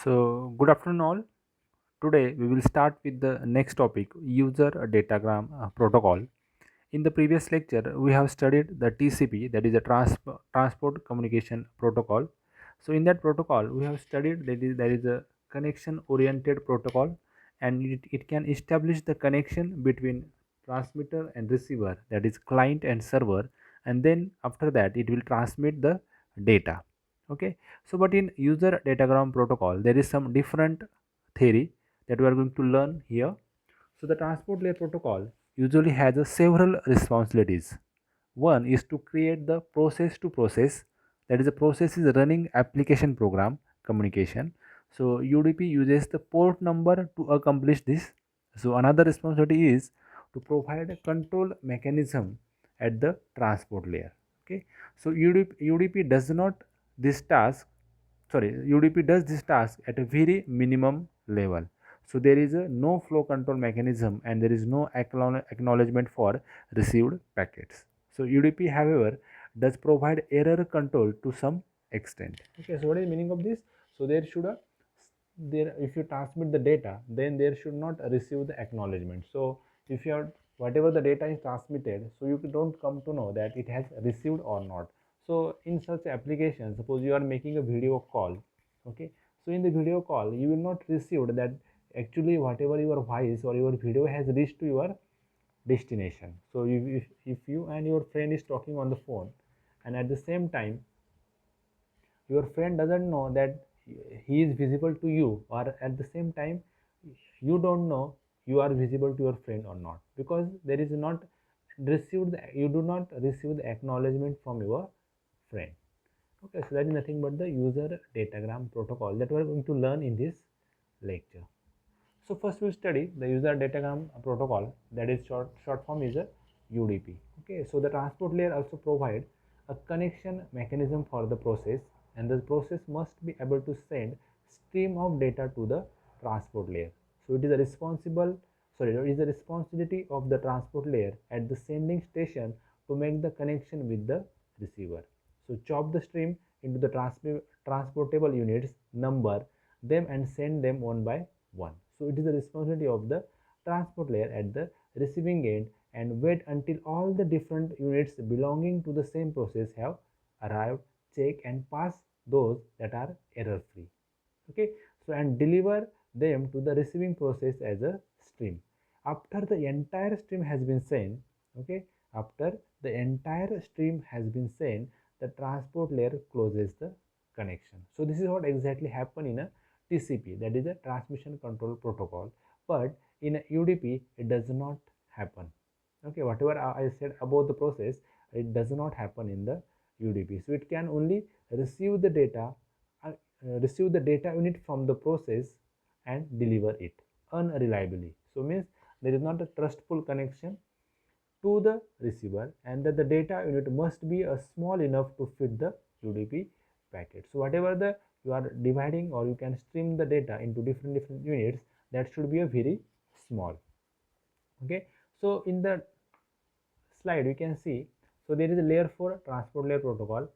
So, good afternoon, all. Today, we will start with the next topic user datagram protocol. In the previous lecture, we have studied the TCP, that is a transport communication protocol. So, in that protocol, we have studied that there is a connection oriented protocol, and it can establish the connection between transmitter and receiver, that is client and server, and then after that, it will transmit the data. Okay, so but in user datagram protocol, there is some different theory that we are going to learn here. So the transport layer protocol usually has several responsibilities. One is to create the process to process, that is the process is running application program communication. So UDP uses the port number to accomplish this. So another responsibility is to provide a control mechanism at the transport layer. Okay, so UDP does not this task sorry UDP does this task at a very minimum level. So there is a no flow control mechanism and there is no acknowledgement for received packets. So UDP, however, does provide error control to some extent. Okay, so what is the meaning of this? So there should a there if you transmit the data, then there should not receive the acknowledgement. So if you are whatever the data is transmitted, so you don't come to know that it has received or not. So in such application, suppose you are making a video call. Okay, so in the video call you will not receive that actually whatever your voice or your video has reached to your destination. So if you and your friend is talking on the phone, and at the same time your friend doesn't know that he is visible to you, or at the same time you don't know you are visible to your friend or not, because there is not you do not receive the acknowledgement from your friend. Okay, so that is nothing but the user datagram protocol that we are going to learn in this lecture. So first we'll study the user datagram protocol, that is short form is a UDP. Okay, so the transport layer also provide a connection mechanism for the process, and the process must be able to send stream of data to the transport layer. So it is a responsibility of the transport layer at the sending station to make the connection with the receiver. So chop the stream into the transportable units, number them and send them one by one. So it is the responsibility of the transport layer at the receiving end and wait until all the different units belonging to the same process have arrived, check and pass those that are error free. Okay, so and deliver them to the receiving process as a stream. After the entire stream has been sent, okay, after the entire stream has been sent, the transport layer closes the connection. So this is what exactly happen in a TCP, that is a transmission control protocol. But in a UDP it does not happen. Okay, whatever I said about the process, it does not happen in the UDP. So it can only receive the data receive the data unit from the process and deliver it unreliably. So means there is not a trustful connection to the receiver, and that the data unit must be small enough to fit the UDP packet. So whatever the you are dividing, or you can stream the data into different units, that should be a very small. Okay, so in the slide we can see, so there is a layer 4 transport layer protocol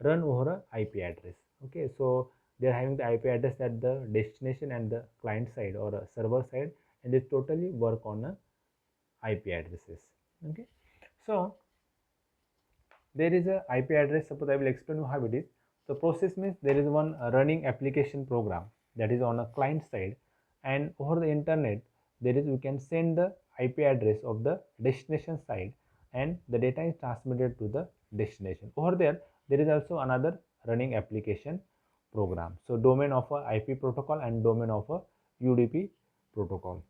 run over a IP address. Okay, so they are having the IP address at the destination and the client side or a server side, and they totally work on a IP addresses. Okay, so there is a IP address. Suppose I will explain you how it is. So process means there is one running application program that is on a client side, and over the internet there is, you can send the IP address of the destination side, and the data is transmitted to the destination. Over there is also another running application program. So domain of a IP protocol and domain of a UDP protocol.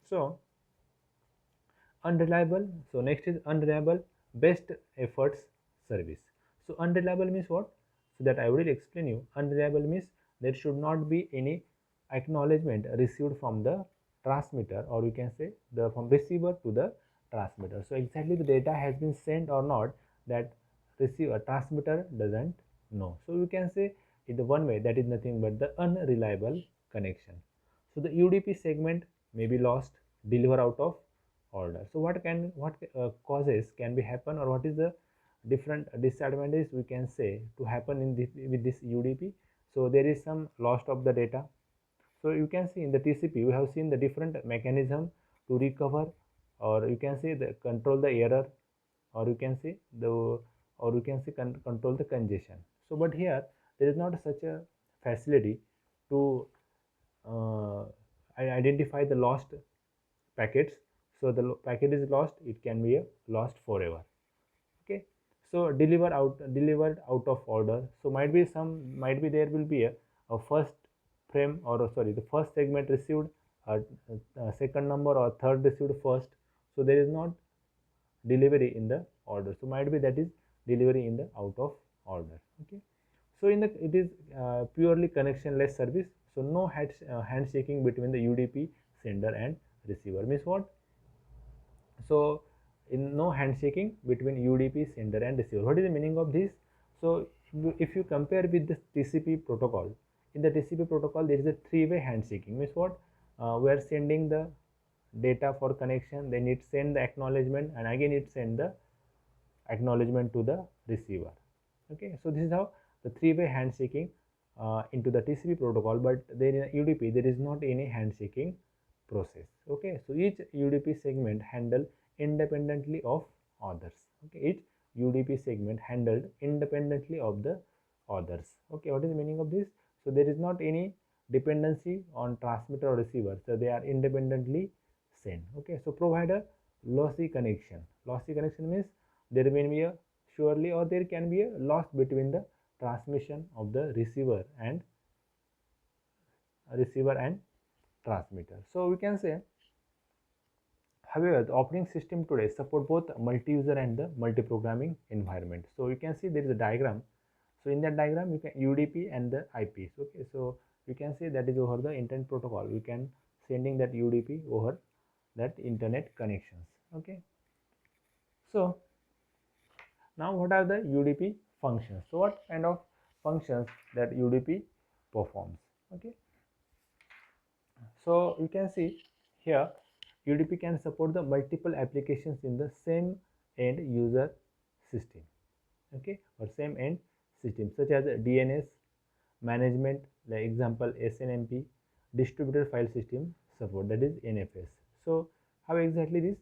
So unreliable, so next is unreliable best efforts service. So unreliable means what? So that I will explain you. Unreliable means there should not be any acknowledgement received from the transmitter, or you can say the from receiver to the transmitter. So exactly the data has been sent or not, that receiver transmitter doesn't know. So you can say in the one way, that is nothing but the unreliable connection. So the UDP segment may be lost, deliver out of order. So what causes can be happen, or what is the different disadvantages we can say to happen in this with this UDP? So there is some loss of the data, So you can see in the TCP we have seen the different mechanism to recover, or you can say the control the error, or you can say the, or you can say control the congestion. So but here there is not such a facility to uh, identify the lost packets. So the packet is lost, it can be a lost forever. Okay, so delivered out of order. So might be there will be a first frame, or sorry, the first segment received a second number, or third received first. So there is not delivery in the order, so might be that is delivery in the out of order. Okay, so in the it is purely connectionless service. So no handshaking between the UDP sender and receiver. Means what? So in no handshaking between UDP sender and receiver. What is the meaning of this? So if you compare with the TCP protocol, in the TCP protocol there is a three-way handshaking. Means what? We are sending the data for connection, then it send the acknowledgement, and again it send the acknowledgement to the receiver. Okay, so this is how the three-way handshaking into the TCP protocol, but there in UDP there is not any handshaking process. Okay, so each UDP segment handled independently of others. Okay, each UDP segment handled independently of the others. Okay, what is the meaning of this? So there is not any dependency on transmitter or receiver, so they are independently sent. Okay, so provide a lossy connection. Lossy connection means there may be a surely, or there can be a loss between the transmission of the receiver and transmitter. So we can say, however, the operating system today support both multi-user and the multi-programming environment. So you can see there is a diagram. So in that diagram you can UDP and the IPs. Okay, so you can see that is over the internet protocol. You can sending that UDP over that internet connections. Okay, so now what are the UDP functions? So what kind of functions that UDP performs? Okay, so you can see here UDP can support the multiple applications in the same end user system. Okay, or same end system, such as DNS management, the example SNMP, distributed file system support, that is NFS. So how exactly this?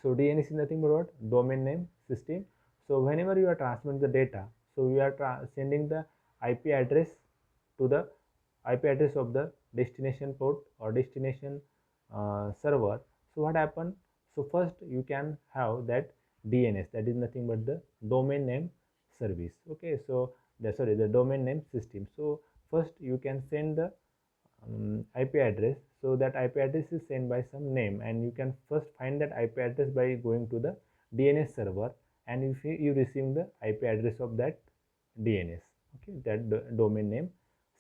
So DNS is nothing but what? Domain name system. So whenever you are transmitting the data, so you are sending the IP address to the IP address of the destination port or destination server. So what happen? So first you can have that DNS, that is nothing but the domain name service. Okay, so the domain name system. So first you can send the IP address. So that IP address is sent by some name, and you can first find that IP address by going to the DNS server, and if you receive the IP address of that DNS, okay, that domain name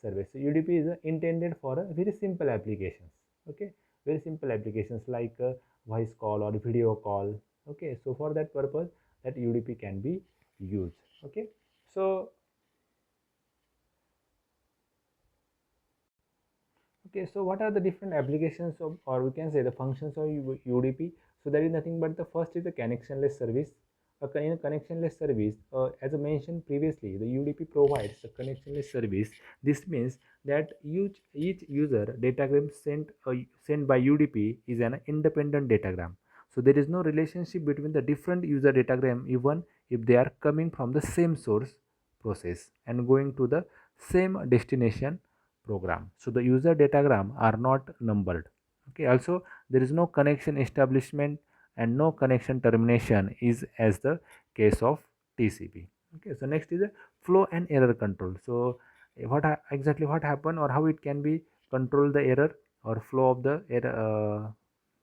service. So UDP is intended for a very simple applications. Okay, very simple applications like voice call or video call. Okay, so for that purpose that UDP can be used. Okay, so okay, so what are the different applications of, or we can say the functions of UDP? So there is nothing but the first is the connectionless service. In a connectionless service, as I mentioned previously, the UDP provides a connectionless service. This means that each user datagram sent by UDP is an independent datagram. So there is no relationship between the different user datagram, even if they are coming from the same source process and going to the same destination program. So the user datagram are not numbered. Okay, also there is no connection establishment and no connection termination is as the case of TCP. Okay, so next is the flow and error control. So exactly what happened, or how it can be control the error or flow of the error,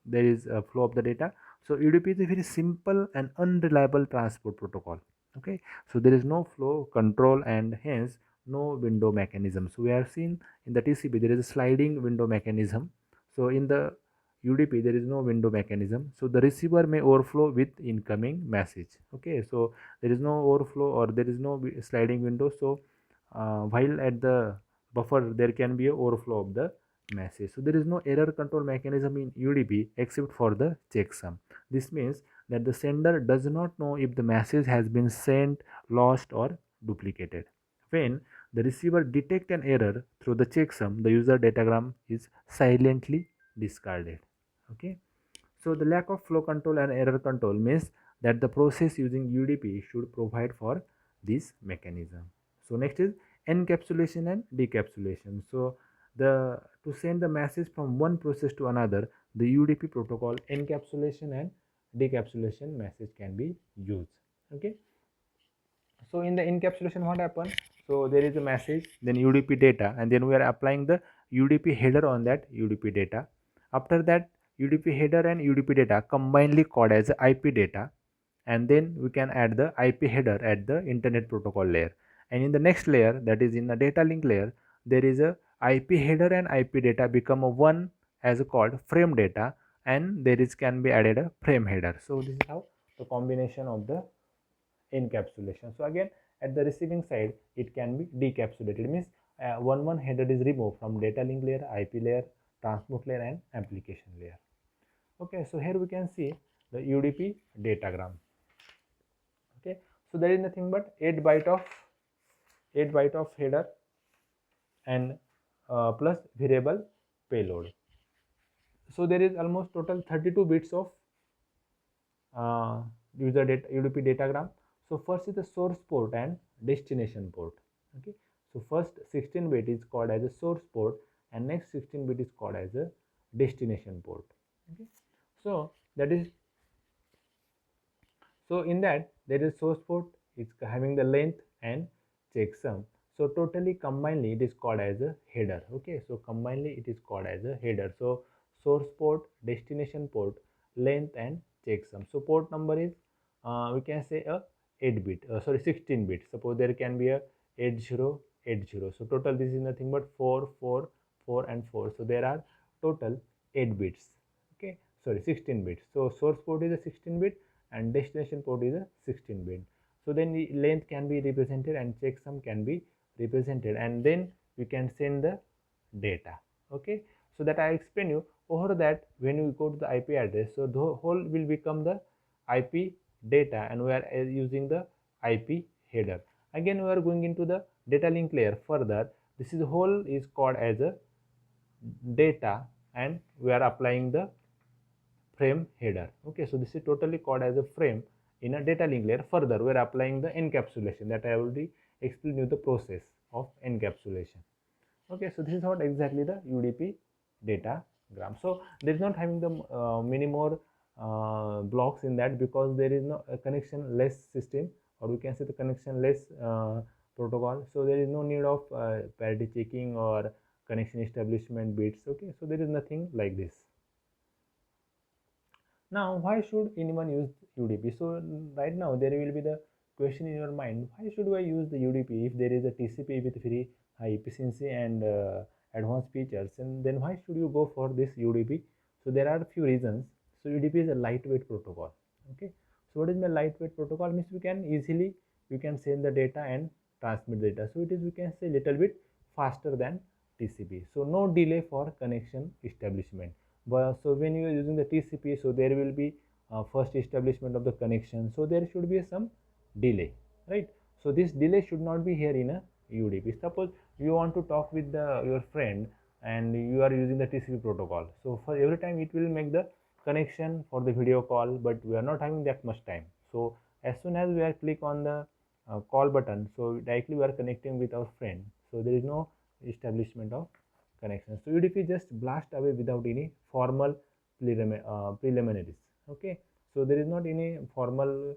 there is a flow of the data. So UDP is a very simple and unreliable transport protocol. Okay, so there is no flow control and hence no window mechanism. So we have seen in the TCP there is a sliding window mechanism. So in the UDP there is no window mechanism. So the receiver may overflow with incoming message. Okay, so there is no overflow or there is no sliding window. So while at the buffer there can be a overflow of the message. So there is no error control mechanism in UDP except for the checksum. This means that the sender does not know if the message has been sent, lost or duplicated. When the receiver detect an error through the checksum, the user datagram is silently discarded. Okay. So the lack of flow control and error control means that the process using UDP should provide for this mechanism. So next is encapsulation and decapsulation. So the to send the message from one process to another, the UDP protocol encapsulation and decapsulation message can be used. Okay. So in the encapsulation, what happens? So there is a message, then UDP data, and then we are applying the UDP header on that UDP data. After that, UDP header and UDP data combinedly called as IP data, and then we can add the IP header at the internet protocol layer. And in the next layer, that is in the data link layer, there is a IP header and IP data become a one as a called frame data, and there is can be added a frame header. So this is how the combination of the encapsulation. So again, at the receiving side, it can be decapsulated. It means one header is removed from data link layer, IP layer, transport layer, and application layer. Okay, so here we can see the UDP datagram. Okay, so there is nothing but 8 byte of header and plus variable payload. So there is almost total 32 bits of uh, user data UDP datagram. So first is the source port and destination port. Okay, so first 16 bit is called as a source port, and next 16 bit is called as a destination port. Okay, so that is, so in that there is source port, it's having the length and checksum. So totally combinedly it is called as a header. Okay, so combinedly it is called as a header. So source port, destination port, length and checksum. So port number is we can say a 8 bit, sorry, 16 bit. Suppose there can be a 8080. So total this is nothing but 4 4 4 and 4. So there are total 8 bits. Okay, sorry, 16 bits. So source port is a 16 bit and destination port is a 16 bit. So then the length can be represented and checksum can be represented, and then we can send the data. Okay, so that I explain you. Over that, when we go to the IP address, so the whole will become the IP data, and we are using the IP header. Again, we are going into the data link layer further. This is whole is called as a data, and we are applying the frame header. Okay, so this is totally called as a frame in a data link layer. Further, we are applying the encapsulation that I already explained you the process of encapsulation. Okay, so this is what exactly the UDP datagram. So there is not having the many more blocks in that, because there is no connection less system, or we can say the connection less protocol. So there is no need of parity checking or connection establishment bits. Okay, so there is nothing like this. Now, why should anyone use UDP? So right now there will be the question in your mind: why should I use the UDP if there is a TCP with very high efficiency and advanced features? And then why should you go for this UDP? So there are a few reasons. So UDP is a lightweight protocol. Okay. So what is the lightweight protocol? Means we can send the data and transmit data. So it is, we can say, little bit faster than TCP. So no delay for connection establishment. But so when you are using the TCP, so there will be first establishment of the connection, so there should be some delay, right? So this delay should not be here in a UDP. Suppose you want to talk with your friend and you are using the TCP protocol, so for every time it will make the connection for the video call, but we are not having that much time. So as soon as we are click on the call button, so directly we are connecting with our friend, so there is no establishment of connection. So UDP just blast away without any formal preliminaries. Okay, so there is not any formal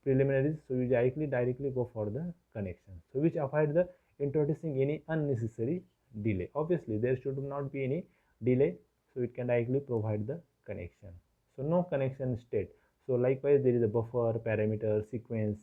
preliminaries, so you directly go for the connection, so which avoid the introducing any unnecessary delay. Obviously there should not be any delay, so it can directly provide the connection. So no connection state. So likewise there is a buffer, parameter, sequence.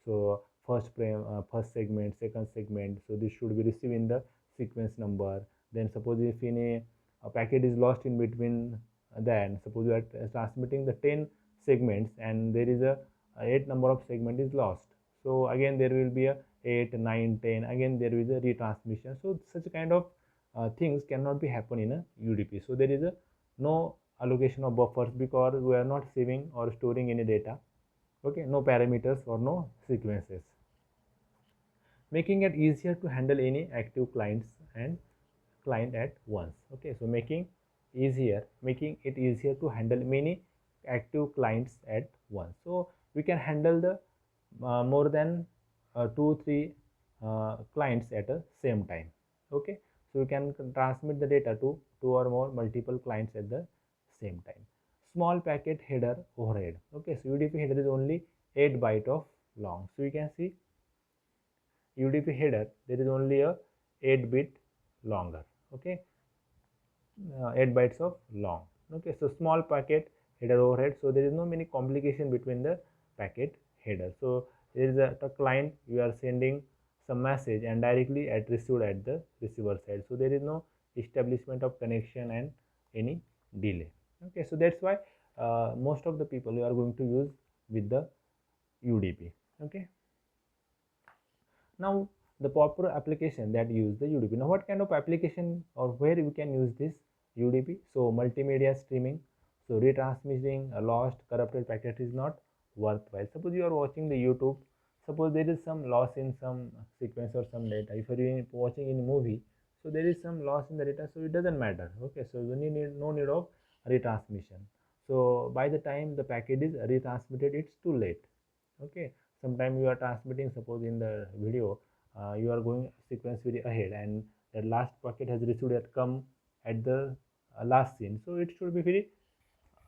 So first segment, second segment, so this should be received in the sequence number. Then suppose if any a packet is lost in between, then suppose you are transmitting the 10 segments and there is a 8 number of segment is lost, so again there will be a 8 9 10, again there is a retransmission. So such kind of things cannot be happen in a UDP. So there is a no allocation of buffers, because we are not saving or storing any data. Okay, no parameters or no sequences. making it easier to handle any active clients and client at once. Okay, so making it easier to handle many active clients at once. So we can handle the more than 2 3 clients at a same time. Okay, so we can transmit the data to two or more multiple clients at the same time. Small packet header overhead. Okay, so UDP header is only 8 byte of long. So you can see UDP header, there is only a 8-bit longer. Okay, 8 bytes of long. Okay, so small packet header overhead, so there is no many complication between the packet header. So there is a client, you are sending some message and directly at received at the receiver side, so there is no establishment of connection and any delay. Okay, so that's why most of the people you are going to use with the UDP. Okay, now the popular application that use the UDP. Now what kind of application or where we can use this UDP? So multimedia streaming. So retransmitting a lost corrupted packet is not worthwhile. Suppose you are watching the YouTube, suppose there is some loss in some sequence or some data. If you are watching in movie, so there is some loss in the data, so it doesn't matter. Okay, so you need no need of retransmission. So by the time the packet is retransmitted, it's too late. Okay, sometime you are transmitting, suppose in the video you are going sequence very ahead and the last packet has received at come at the last scene, so it should be very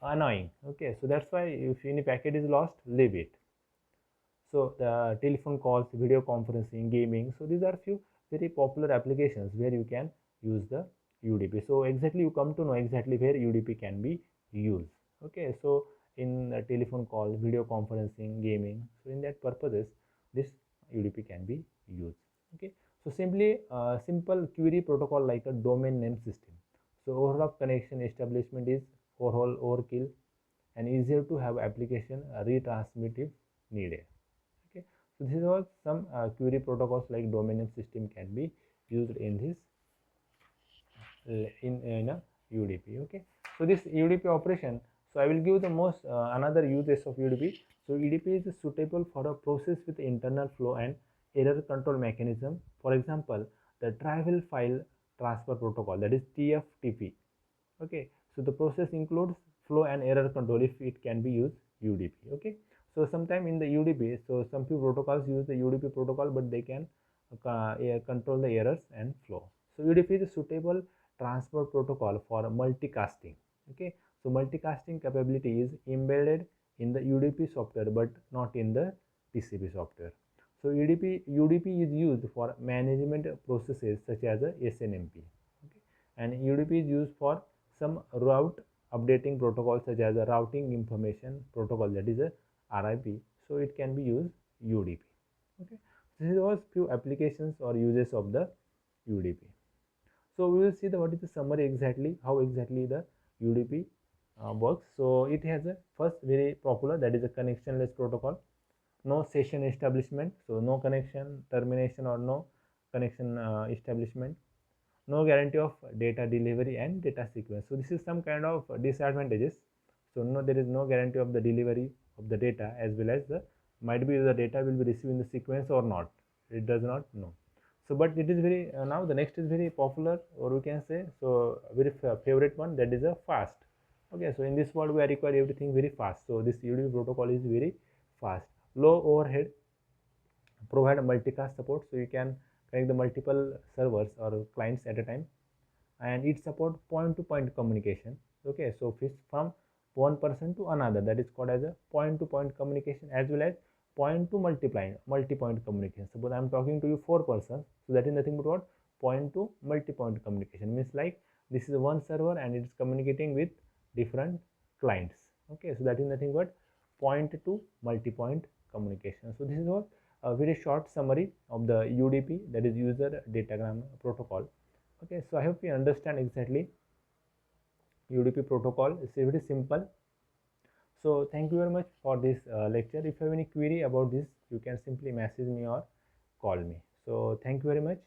annoying. Okay, so that's why if any packet is lost, leave it. So the telephone calls, video conferencing, gaming, so these are few very popular applications where you can use the UDP. So exactly you come to know exactly where UDP can be used. Okay, so in telephone call, video conferencing, gaming, so in that purposes this UDP can be used. Okay, so simply simple query protocol like a domain name system. So overall connection establishment is overkill and easier to have application retransmittive needed. Okay, so this is all some query protocols like domain name system can be used in this in a UDP. Okay, so this UDP operation, so I will give the most another uses of UDP. So UDP is suitable for a process with internal flow and error control mechanism. For example, the travel file transfer protocol, that is TFTP. Okay, so the process includes flow and error control. If it can be used UDP. Okay, so sometime in the UDP, so some few protocols use the UDP protocol, but they can control the errors and flow. So UDP is a suitable transport protocol for multicasting. Okay, so multicasting capability is embedded in the UDP software but not in the TCP software. So UDP is used for management processes such as a SNMP. Okay, and UDP is used for some route updating protocols such as a routing information protocol, that is a RIP. So it can be used UDP. Okay, this is all few applications or uses of the UDP. So we will see the what is the summary exactly, how exactly the UDP works. So it has a first very popular, that is a connectionless protocol. No session establishment, so no connection termination or no connection establishment. No guarantee of data delivery and data sequence. So this is some kind of disadvantages. So no, there is no guarantee of the delivery of the data, as well as the might be the data will be received in the sequence or not, it does not know. So but it is very now the next is very popular, or we can say so very favorite one, that is a fast. Okay, so in this world we are require everything very fast, so this UDP protocol is very fast, low overhead, provide multicast support, so you can connect the multiple servers or clients at a time, and it support point to point communication. Okay, so from one person to another, that is called as a point to point communication, as well as point to multi-point communication. Suppose I am talking to you 4 persons, so that is nothing but what, point to multi-point communication, means like this is one server and it is communicating with different clients. Okay, so that is nothing but point to multi-point communication. So this is what a very short summary of the UDP, that is user datagram protocol. Okay, so I hope you understand exactly UDP protocol. It's very simple. So thank you very much for this lecture. If you have any query about this, you can simply message me or call me. So thank you very much.